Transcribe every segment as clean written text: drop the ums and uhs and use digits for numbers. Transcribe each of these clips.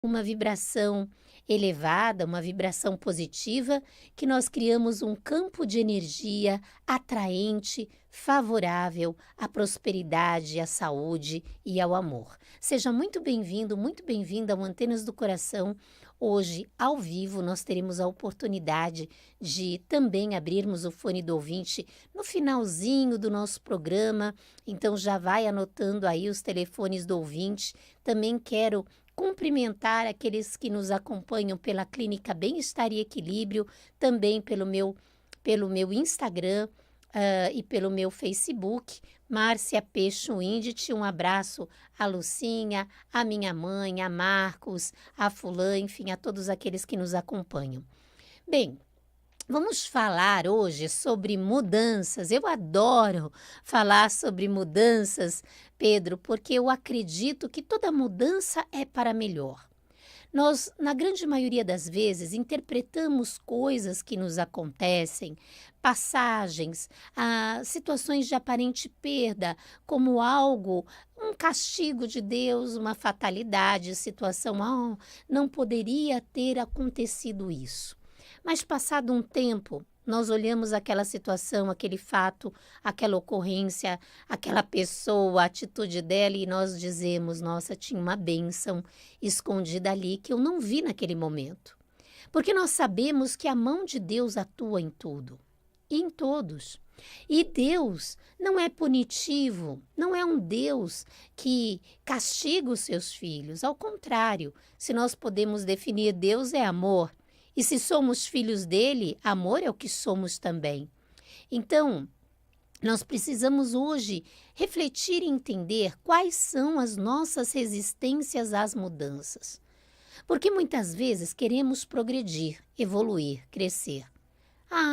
uma vibração elevada, uma vibração positiva, que nós criamos um campo de energia atraente, favorável à prosperidade, à saúde e ao amor. Seja muito bem-vindo, muito bem-vinda ao Antenas do Coração. Hoje, ao vivo, nós teremos a oportunidade de também abrirmos o fone do ouvinte no finalzinho do nosso programa. Então, já vai anotando aí os telefones do ouvinte. Também quero cumprimentar aqueles que nos acompanham pela Clínica Bem-Estar e Equilíbrio, também pelo meu Instagram e pelo meu Facebook, Márcia Peixo Indit. Um abraço a Lucinha, a minha mãe, a Marcos, a Fulã, enfim, a todos aqueles que nos acompanham. Bem, vamos falar hoje sobre mudanças. Eu adoro falar sobre mudanças, Pedro, porque eu acredito que toda mudança é para melhor. Nós, na grande maioria das vezes, interpretamos coisas que nos acontecem, passagens, situações de aparente perda, como algo, um castigo de Deus, uma fatalidade, situação, não poderia ter acontecido isso. Mas passado um tempo, nós olhamos aquela situação, aquele fato, aquela ocorrência, aquela pessoa, a atitude dela e nós dizemos: nossa, tinha uma bênção escondida ali que eu não vi naquele momento. Porque nós sabemos que a mão de Deus atua em tudo e em todos. E Deus não é punitivo, não é um Deus que castiga os seus filhos. Ao contrário, se nós podemos definir, Deus é amor. E se somos filhos dele, amor é o que somos também. Então, nós precisamos hoje refletir e entender quais são as nossas resistências às mudanças. Porque muitas vezes queremos progredir, evoluir, crescer.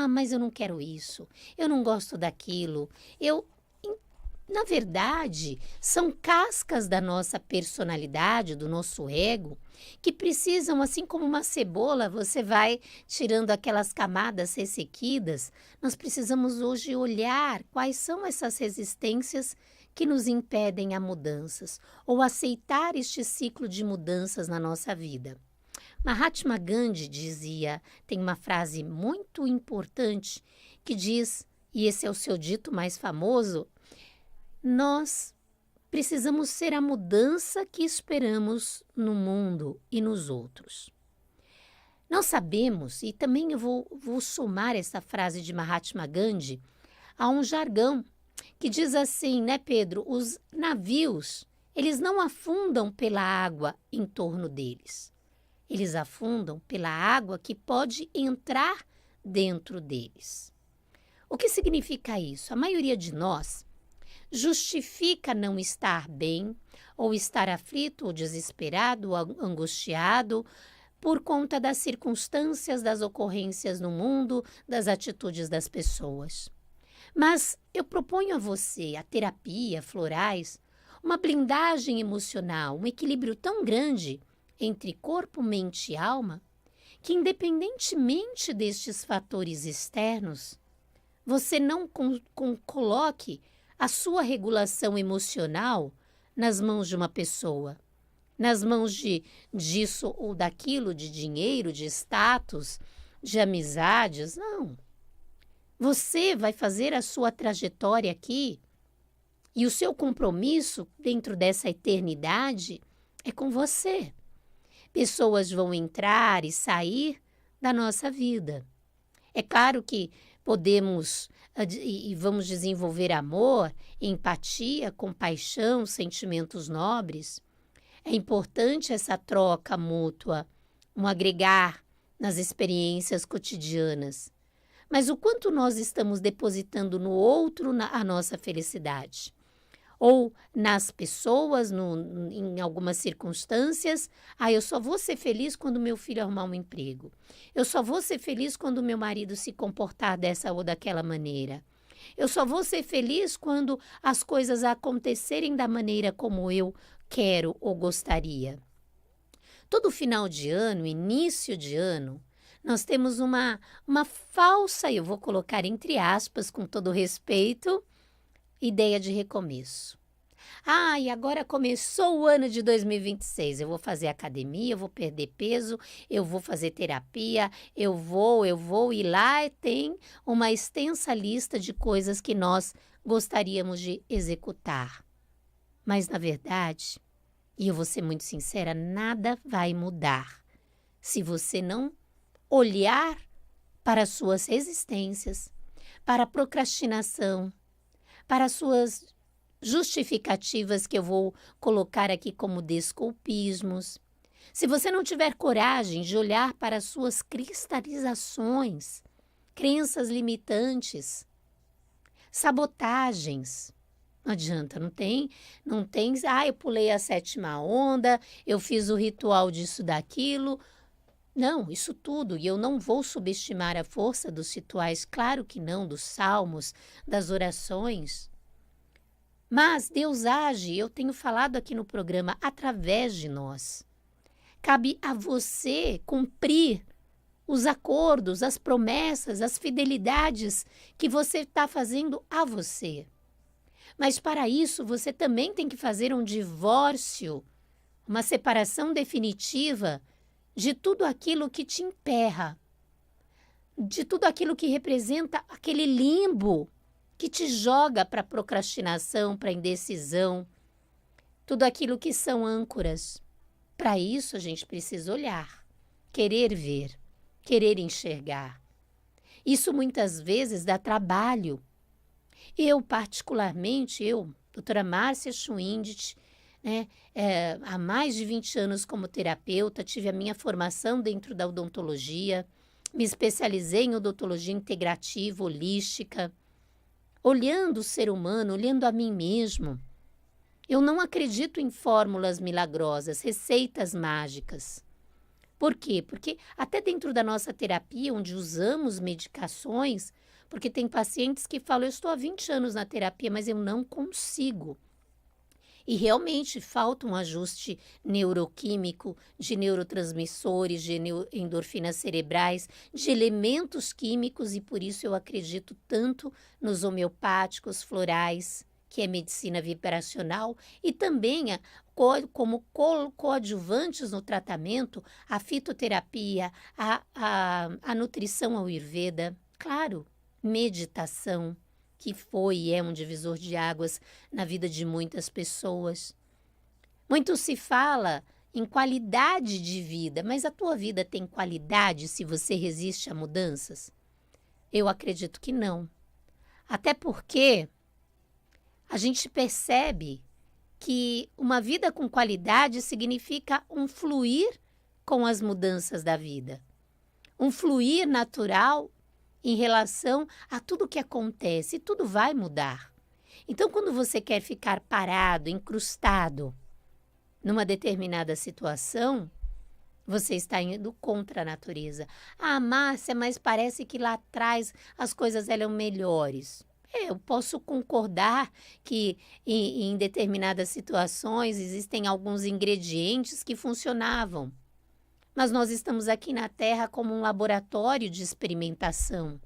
Mas eu não quero isso, eu não gosto daquilo, na verdade, são cascas da nossa personalidade, do nosso ego, que precisam, assim como uma cebola, você vai tirando aquelas camadas ressequidas. Nós precisamos hoje olhar quais são essas resistências que nos impedem a mudanças, ou aceitar este ciclo de mudanças na nossa vida. Mahatma Gandhi dizia, tem uma frase muito importante que diz, e esse é o seu dito mais famoso: nós precisamos ser a mudança que esperamos no mundo e nos outros. Nós sabemos, e também eu vou somar essa frase de Mahatma Gandhi a um jargão que diz assim, né, Pedro? Os navios, eles não afundam pela água em torno deles. Eles afundam pela água que pode entrar dentro deles. O que significa isso? A maioria de nós justifica não estar bem, ou estar aflito, ou desesperado, ou angustiado, por conta das circunstâncias, das ocorrências no mundo, das atitudes das pessoas. Mas eu proponho a você, a terapia, florais, uma blindagem emocional, um equilíbrio tão grande entre corpo, mente e alma, que independentemente destes fatores externos, você não coloque a sua regulação emocional nas mãos de uma pessoa, nas mãos disso ou daquilo, de dinheiro, de status, de amizades. Não. Você vai fazer a sua trajetória aqui e o seu compromisso dentro dessa eternidade é com você. Pessoas vão entrar e sair da nossa vida. É claro que podemos e vamos desenvolver amor, empatia, compaixão, sentimentos nobres. É importante essa troca mútua, um agregar nas experiências cotidianas. Mas o quanto nós estamos depositando no outro a nossa felicidade? Ou nas pessoas, em algumas circunstâncias, eu só vou ser feliz quando meu filho arrumar um emprego. Eu só vou ser feliz quando meu marido se comportar dessa ou daquela maneira. Eu só vou ser feliz quando as coisas acontecerem da maneira como eu quero ou gostaria. Todo final de ano, início de ano, nós temos uma falsa, eu vou colocar entre aspas, com todo respeito, ideia de recomeço. Ah, e agora começou o ano de 2026. Eu vou fazer academia, eu vou perder peso, eu vou fazer terapia, eu vou. E lá tem uma extensa lista de coisas que nós gostaríamos de executar. Mas, na verdade, e eu vou ser muito sincera, nada vai mudar se você não olhar para as suas resistências, para a procrastinação, para as suas justificativas que eu vou colocar aqui como desculpismos. Se você não tiver coragem de olhar para as suas cristalizações, crenças limitantes, sabotagens, não adianta, não tem, eu pulei a sétima onda, eu fiz o ritual disso, daquilo. Não, isso tudo, e eu não vou subestimar a força dos rituais, claro que não, dos salmos, das orações. Mas Deus age, eu tenho falado aqui no programa, através de nós. Cabe a você cumprir os acordos, as promessas, as fidelidades que você está fazendo a você. Mas para isso, você também tem que fazer um divórcio, uma separação definitiva de tudo aquilo que te emperra, de tudo aquilo que representa aquele limbo que te joga para a procrastinação, para a indecisão, tudo aquilo que são âncoras. Para isso, a gente precisa olhar, querer ver, querer enxergar. Isso muitas vezes dá trabalho. Eu, particularmente, doutora Márcia Schwindt, né, há mais de 20 anos como terapeuta, tive a minha formação dentro da odontologia, me especializei em odontologia integrativa, holística, olhando o ser humano, olhando a mim mesmo. Eu não acredito em fórmulas milagrosas, receitas mágicas. Por quê? Porque até dentro da nossa terapia, onde usamos medicações, porque tem pacientes que falam, eu estou há 20 anos na terapia, mas eu não consigo. E realmente falta um ajuste neuroquímico de neurotransmissores, de endorfinas cerebrais, de elementos químicos, e por isso eu acredito tanto nos homeopáticos florais, que é medicina vibracional, e também como coadjuvantes no tratamento, a fitoterapia, a nutrição Ayurveda, claro, meditação, que foi e é um divisor de águas na vida de muitas pessoas. Muito se fala em qualidade de vida, mas a tua vida tem qualidade se você resiste a mudanças? Eu acredito que não. Até porque a gente percebe que uma vida com qualidade significa um fluir com as mudanças da vida. Um fluir natural em relação a tudo que acontece, e tudo vai mudar. Então, quando você quer ficar parado, incrustado numa determinada situação, você está indo contra a natureza. Ah, Márcia, mas parece que lá atrás as coisas eram melhores. Eu posso concordar que em determinadas situações existem alguns ingredientes que funcionavam. Mas nós estamos aqui na Terra como um laboratório de experimentação.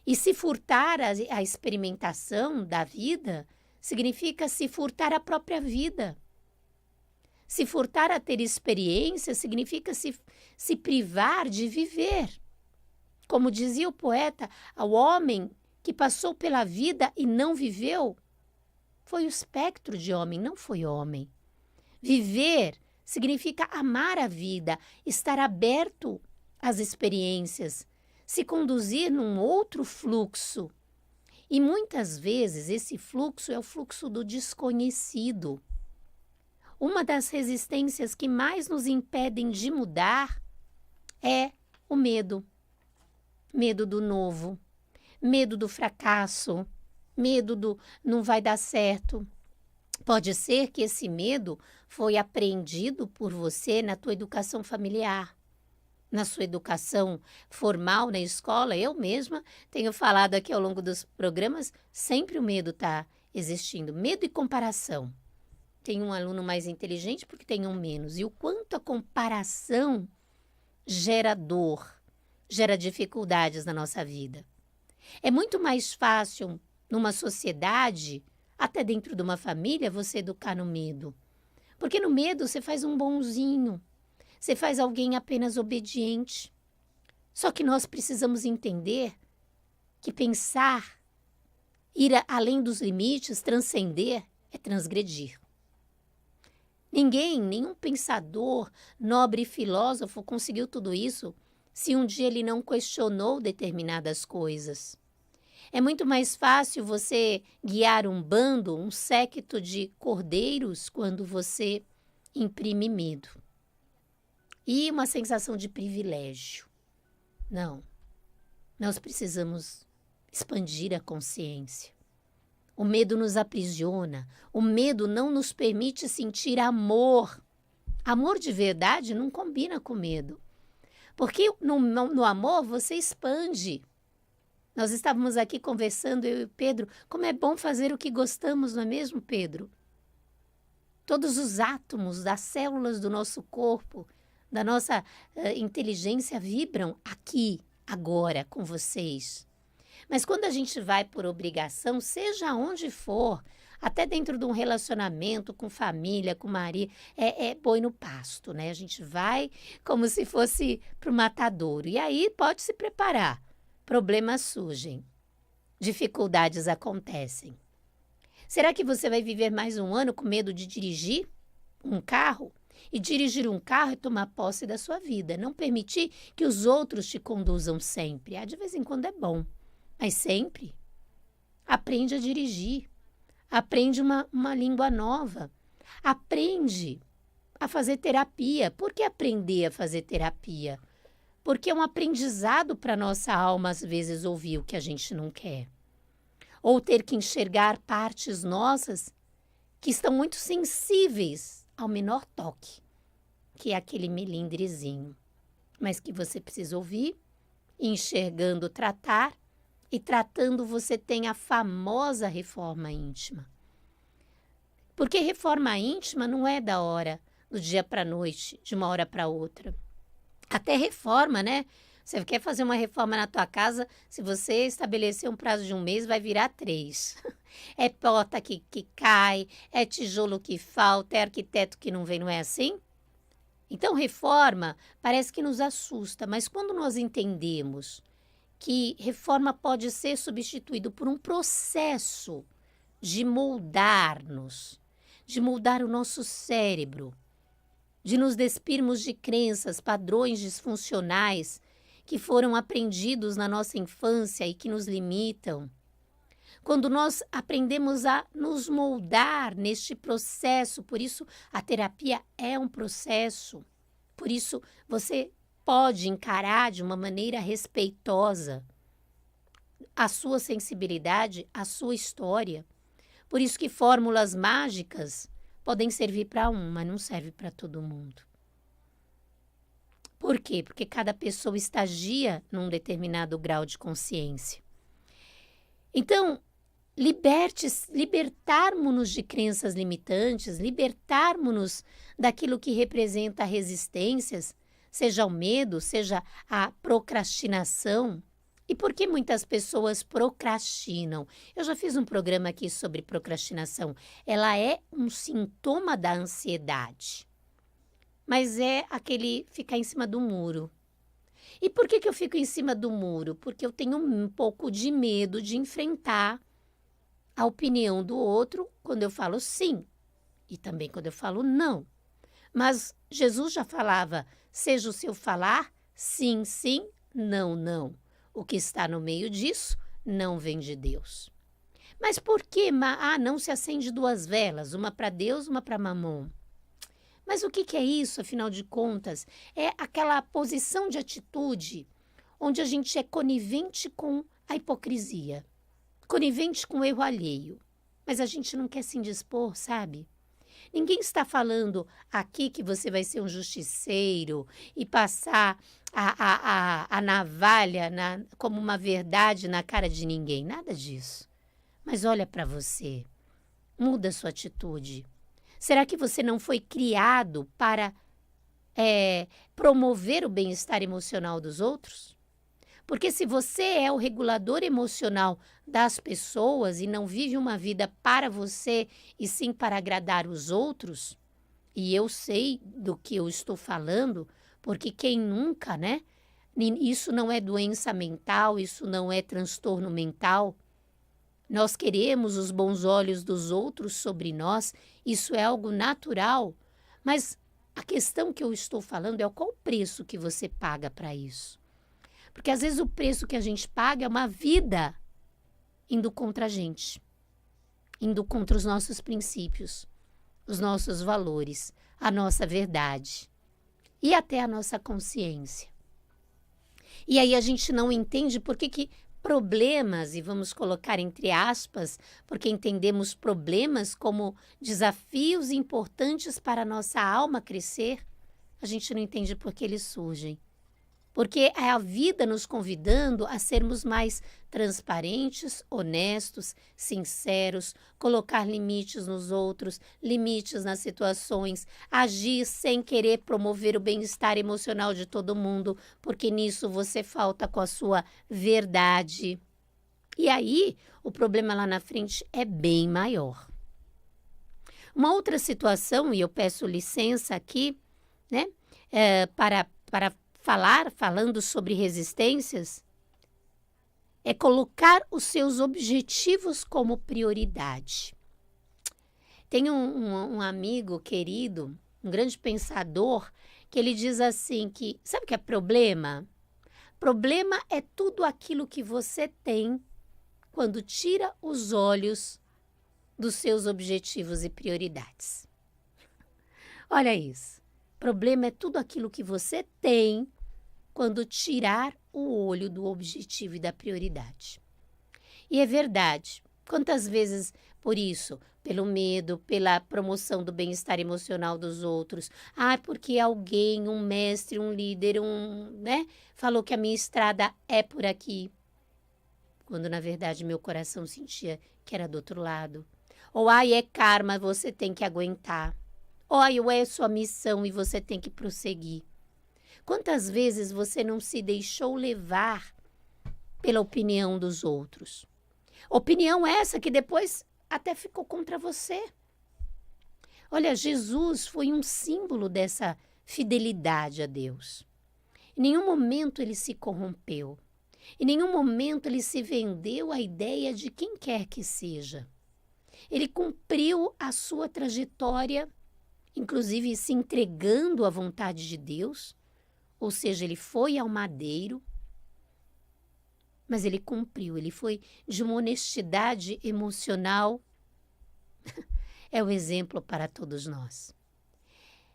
E se furtar a experimentação da vida, significa se furtar a própria vida. Se furtar a ter experiência, significa se privar de viver. Como dizia o poeta, o homem que passou pela vida e não viveu, foi o espectro de homem, não foi homem. Viver significa amar a vida, estar aberto às experiências, se conduzir num outro fluxo. E muitas vezes esse fluxo é o fluxo do desconhecido. Uma das resistências que mais nos impedem de mudar é o medo. Medo do novo, medo do fracasso, medo do não vai dar certo. Pode ser que esse medo foi aprendido por você na tua educação familiar, na sua educação formal na escola. Eu mesma tenho falado aqui ao longo dos programas, sempre o medo está existindo. Medo e comparação. Tem um aluno mais inteligente porque tem um menos. E o quanto a comparação gera dor, gera dificuldades na nossa vida. É muito mais fácil numa sociedade até dentro de uma família, você educar no medo. Porque no medo você faz um bonzinho, você faz alguém apenas obediente. Só que nós precisamos entender que pensar, ir além dos limites, transcender, é transgredir. Ninguém, nenhum pensador, nobre e filósofo conseguiu tudo isso se um dia ele não questionou determinadas coisas. É muito mais fácil você guiar um bando, um séquito de cordeiros, quando você imprime medo. E uma sensação de privilégio. Não, nós precisamos expandir a consciência. O medo nos aprisiona, o medo não nos permite sentir amor. Amor de verdade não combina com medo, porque no amor você expande. Nós estávamos aqui conversando, eu e o Pedro, como é bom fazer o que gostamos, não é mesmo, Pedro? Todos os átomos das células do nosso corpo, da nossa inteligência vibram aqui, agora, com vocês. Mas quando a gente vai por obrigação, seja onde for, até dentro de um relacionamento com família, com marido, é boi no pasto, né? A gente vai como se fosse para o matadouro. E aí pode se preparar. Problemas surgem, dificuldades acontecem. Será que você vai viver mais um ano com medo de dirigir um carro? E dirigir um carro é tomar posse da sua vida, não permitir que os outros te conduzam sempre. De vez em quando é bom, mas sempre. Aprende a dirigir, aprende uma língua nova, aprende a fazer terapia. Por que aprender a fazer terapia? Porque é um aprendizado para a nossa alma, às vezes, ouvir o que a gente não quer. Ou ter que enxergar partes nossas que estão muito sensíveis ao menor toque, que é aquele melindrezinho. Mas que você precisa ouvir, enxergando, tratar, e tratando você tem a famosa reforma íntima. Porque reforma íntima não é da hora, do dia para a noite, de uma hora para outra. Até reforma, né? Você quer fazer uma reforma na tua casa, se você estabelecer um prazo de 1 mês, vai virar 3. É porta que cai, é tijolo que falta, é arquiteto que não vem, não é assim? Então, reforma parece que nos assusta, mas quando nós entendemos que reforma pode ser substituído por um processo de moldar-nos, de moldar o nosso cérebro, de nos despirmos de crenças, padrões disfuncionais que foram aprendidos na nossa infância e que nos limitam. Quando nós aprendemos a nos moldar neste processo, por isso a terapia é um processo, por isso você pode encarar de uma maneira respeitosa a sua sensibilidade, a sua história. Por isso que fórmulas mágicas podem servir para um, mas não serve para todo mundo. Por quê? Porque cada pessoa estagia num determinado grau de consciência. Então, libertarmos-nos de crenças limitantes, libertarmos-nos daquilo que representa resistências, seja o medo, seja a procrastinação. E por que muitas pessoas procrastinam? Eu já fiz um programa aqui sobre procrastinação. Ela é um sintoma da ansiedade, mas é aquele ficar em cima do muro. E por que eu fico em cima do muro? Porque eu tenho um pouco de medo de enfrentar a opinião do outro quando eu falo sim e também quando eu falo não. Mas Jesus já falava, seja o seu falar sim, sim, não, não. O que está no meio disso não vem de Deus. Mas por que não se acende 2 velas, uma para Deus, uma para Mamon? Mas o que é isso, afinal de contas? É aquela posição de atitude onde a gente é conivente com a hipocrisia, conivente com o erro alheio, mas a gente não quer se indispor, sabe? Ninguém está falando aqui que você vai ser um justiceiro e passar a navalha como uma verdade na cara de ninguém. Nada disso. Mas olha para você. Muda sua atitude. Será que você não foi criado para promover o bem-estar emocional dos outros? Porque se você é o regulador emocional das pessoas e não vive uma vida para você e sim para agradar os outros, e eu sei do que eu estou falando, porque quem nunca, né? Isso não é doença mental, isso não é transtorno mental. Nós queremos os bons olhos dos outros sobre nós, isso é algo natural, mas a questão que eu estou falando é qual o preço que você paga para isso. Porque às vezes o preço que a gente paga é uma vida indo contra a gente, indo contra os nossos princípios, os nossos valores, a nossa verdade e até a nossa consciência. E aí a gente não entende por que problemas, e vamos colocar entre aspas, porque entendemos problemas como desafios importantes para a nossa alma crescer, a gente não entende por que eles surgem. Porque é a vida nos convidando a sermos mais transparentes, honestos, sinceros, colocar limites nos outros, limites nas situações, agir sem querer promover o bem-estar emocional de todo mundo, porque nisso você falta com a sua verdade. E aí, o problema lá na frente é bem maior. Uma outra situação, e eu peço licença aqui, né, para falando sobre resistências, é colocar os seus objetivos como prioridade. Tem um amigo querido, um grande pensador, que ele diz assim que, sabe o que é problema? Problema é tudo aquilo que você tem quando tira os olhos dos seus objetivos e prioridades. Olha isso. Problema é tudo aquilo que você tem quando tirar o olho do objetivo e da prioridade. E é verdade. Quantas vezes por isso? Pelo medo, pela promoção do bem-estar emocional dos outros. Porque alguém, um mestre, um líder, falou que a minha estrada é por aqui. Quando na verdade meu coração sentia que era do outro lado. Ou é karma, você tem que aguentar. Ou é sua missão e você tem que prosseguir. Quantas vezes você não se deixou levar pela opinião dos outros? Opinião essa que depois até ficou contra você. Olha, Jesus foi um símbolo dessa fidelidade a Deus. Em nenhum momento ele se corrompeu. Em nenhum momento ele se vendeu à ideia de quem quer que seja. Ele cumpriu a sua trajetória, inclusive se entregando à vontade de Deus, ou seja, ele foi ao madeiro, mas ele cumpriu, ele foi de uma honestidade emocional. É o exemplo para todos nós.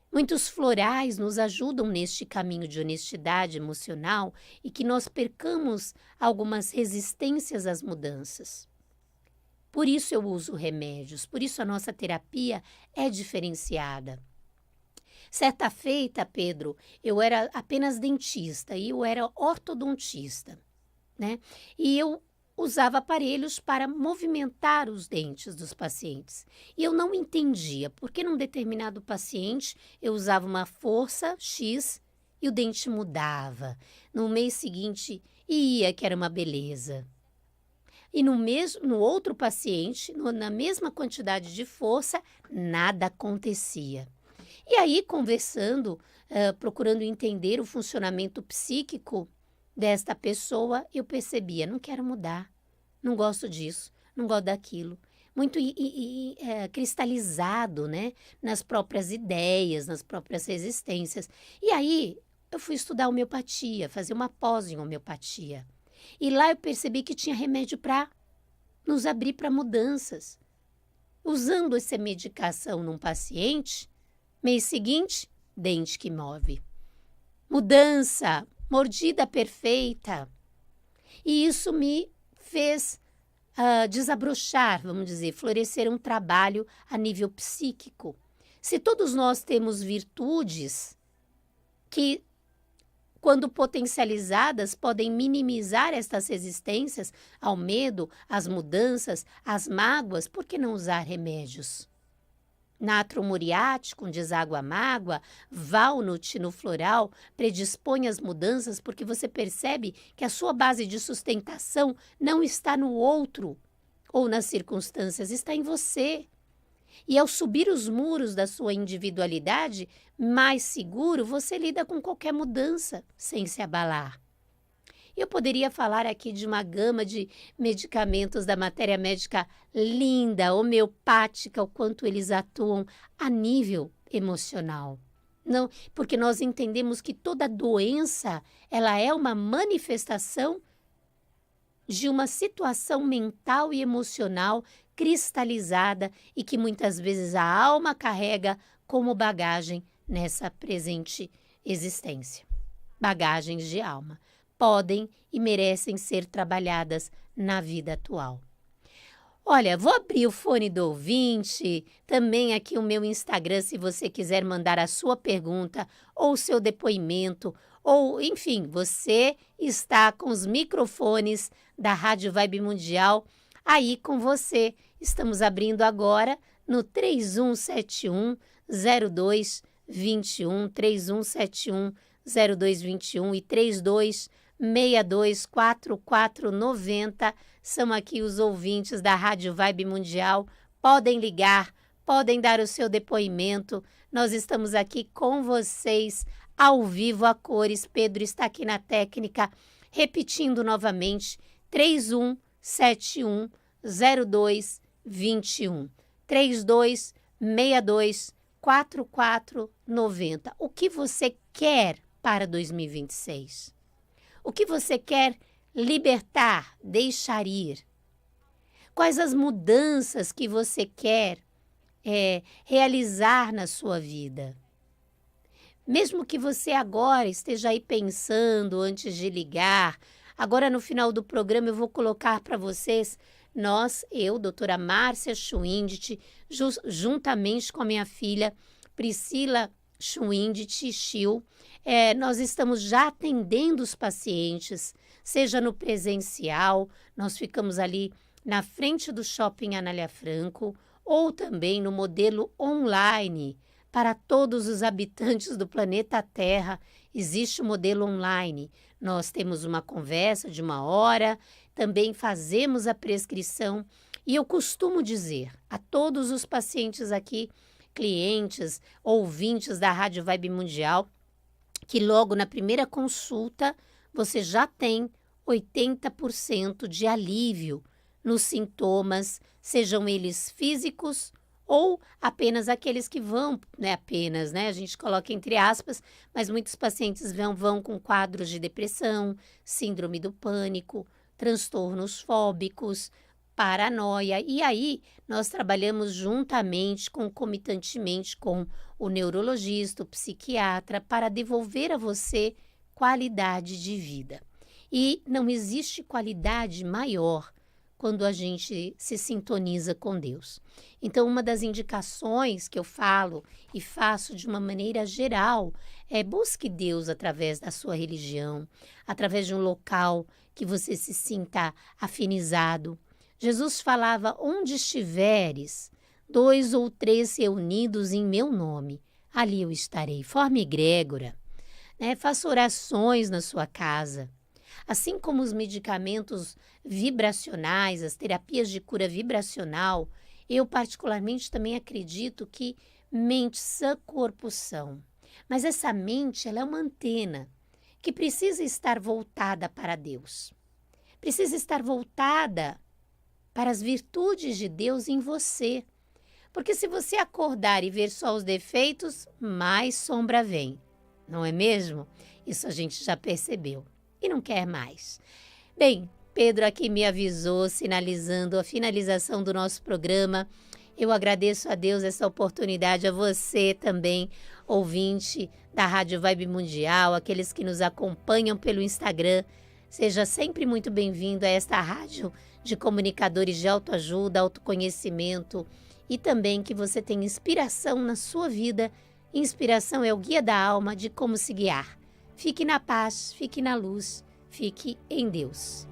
Muitos florais nos ajudam neste caminho de honestidade emocional e que nós percamos algumas resistências às mudanças. Por isso eu uso remédios, por isso a nossa terapia é diferenciada. Certa feita, Pedro, eu era apenas dentista e eu era ortodontista, né? E eu usava aparelhos para movimentar os dentes dos pacientes. E eu não entendia por que num determinado paciente eu usava uma força X e o dente mudava. No mês seguinte que era uma beleza. E no outro paciente, na mesma quantidade de força, nada acontecia. E aí, conversando, procurando entender o funcionamento psíquico desta pessoa, eu percebia, não quero mudar, não gosto disso, não gosto daquilo. Muito cristalizado, né? Nas próprias ideias, nas próprias resistências. E aí, eu fui estudar homeopatia, fazer uma pós em homeopatia. E lá eu percebi que tinha remédio para nos abrir para mudanças. Usando essa medicação num paciente, mês seguinte, dente que move. Mudança, mordida perfeita. E isso me fez desabrochar, vamos dizer, florescer um trabalho a nível psíquico. Se todos nós temos virtudes que, quando potencializadas, podem minimizar estas resistências ao medo, às mudanças, às mágoas, por que não usar remédios? Natro muriático, deságua mágoa, valnut no floral, predispõe as mudanças porque você percebe que a sua base de sustentação não está no outro ou nas circunstâncias, está em você. E ao subir os muros da sua individualidade, mais seguro, você lida com qualquer mudança sem se abalar. Eu poderia falar aqui de uma gama de medicamentos da matéria médica linda, homeopática, o quanto eles atuam a nível emocional. Não, porque nós entendemos que toda doença, ela é uma manifestação de uma situação mental e emocional cristalizada e que muitas vezes a alma carrega como bagagem nessa presente existência. Bagagens de alma. Podem e merecem ser trabalhadas na vida atual. Olha, vou abrir o fone do ouvinte, também aqui o meu Instagram, se você quiser mandar a sua pergunta ou o seu depoimento, ou enfim, você está com os microfones da Rádio Vibe Mundial aí com você. Estamos abrindo agora no 3171 0221, 3171 0221 e 32624490. São aqui os ouvintes da Rádio Vibe Mundial. Podem ligar, podem dar o seu depoimento. Nós estamos aqui com vocês ao vivo a cores. Pedro está aqui na técnica, repetindo novamente, 3171 0221, 3262 4490. O que você quer para 2026? O que você quer libertar, deixar ir? Quais as mudanças que você quer realizar na sua vida? Mesmo que você agora esteja aí pensando antes de ligar, agora no final do programa eu vou colocar para vocês, eu, doutora Márcia Schwindt, juntamente com a minha filha Priscila Schwindt Schill, nós estamos já atendendo os pacientes, seja no presencial, nós ficamos ali na frente do Shopping Anália Franco, ou também no modelo online. Para todos os habitantes do planeta Terra, existe o modelo online. Nós temos uma conversa de 1 hora, também fazemos a prescrição. E eu costumo dizer a todos os pacientes aqui, clientes, ouvintes da Rádio Vibe Mundial, que logo na primeira consulta você já tem 80% de alívio nos sintomas, sejam eles físicos ou apenas aqueles que vão, a gente coloca entre aspas, mas muitos pacientes vão com quadros de depressão, síndrome do pânico, transtornos fóbicos, paranoia. E aí nós trabalhamos juntamente, concomitantemente com o neurologista, o psiquiatra, para devolver a você qualidade de vida. E não existe qualidade maior quando a gente se sintoniza com Deus. Então, uma das indicações que eu falo e faço de uma maneira geral é busque Deus através da sua religião, através de um local que você se sinta afinizado. Jesus falava, onde estiveres, 2 ou 3 reunidos em meu nome, ali eu estarei. Forma egrégora, faça orações na sua casa. Assim como os medicamentos vibracionais, as terapias de cura vibracional, eu particularmente também acredito que mente sã, corpo são. Mas essa mente, ela é uma antena que precisa estar voltada para Deus. Precisa estar voltada para as virtudes de Deus em você. Porque se você acordar e ver só os defeitos, mais sombra vem. Não é mesmo? Isso a gente já percebeu. E não quer mais. Bem, Pedro aqui me avisou, sinalizando a finalização do nosso programa. Eu agradeço a Deus essa oportunidade, a você também, ouvinte da Rádio Vibe Mundial, aqueles que nos acompanham pelo Instagram. Seja sempre muito bem-vindo a esta rádio de comunicadores de autoajuda, autoconhecimento e também que você tenha inspiração na sua vida. Inspiração é o guia da alma de como se guiar. Fique na paz, fique na luz, fique em Deus.